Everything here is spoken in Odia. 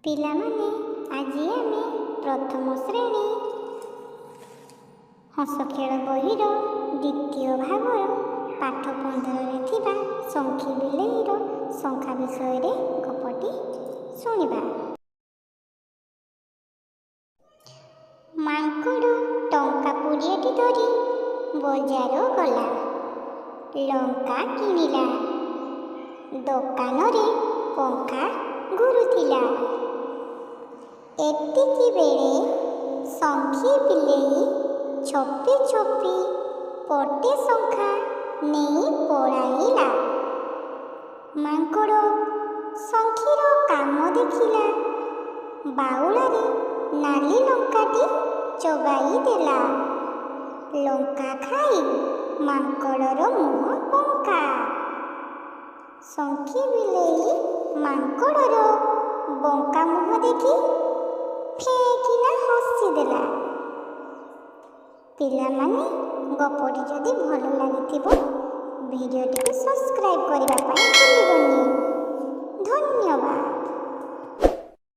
ପିଲାମାନେ ଆଜି ଆମେ ପ୍ରଥମ ଶ୍ରେଣୀ ହସ ଖେଳ ବହିର ଦ୍ୱିତୀୟ ଭାଗର ପାଠ 15ରେ ଥିବା ଶଙ୍ଖି ବିଲେଇର ଶଙ୍ଖା ବିଷୟରେ ଗପଟି ଶୁଣିବା। ମାଙ୍କଡ଼ ଟଙ୍କା 20ଟି ଧରି ବଜାର ଗଲା। ଲଙ୍କା କିଣିଲା। ଦୋକାନରେ ପଙ୍ଖା ଘୁରୁଥିଲା। ଏତିକି ବେଳେ ଶଙ୍ଖି ବିଲେଇ ଛପି ଛପି ପଟେ ଶଙ୍ଖା ନେଇ ପଳାଇଲା। ମାଙ୍କଡ଼ ଶଙ୍ଖିର କାମ ଦେଖିଲା। ବାଉଳାରେ ନାଲି ଲଙ୍କାଟି ଚୋବାଇ ଦେଲା। ଲଙ୍କା ଖାଇ ମାଙ୍କଡ଼ର ମୁହଁ ବଙ୍କା। ଶଙ୍ଖି ବିଲେଇ ମାଙ୍କଡ଼ର ବଙ୍କା ମୁହଁ ଦେଖି ଫେଁ ହସିଦେଲା। ପିଲାମାନେ ଗପଟି ଯଦି ଭଲ ଲାଗିଥିବ ଭିଡ଼ିଓଟିକୁ ସବସ୍କ୍ରାଇବ୍ କରିବା ପାଇଁ ଭୁଲିବନି। ଧନ୍ୟବାଦ।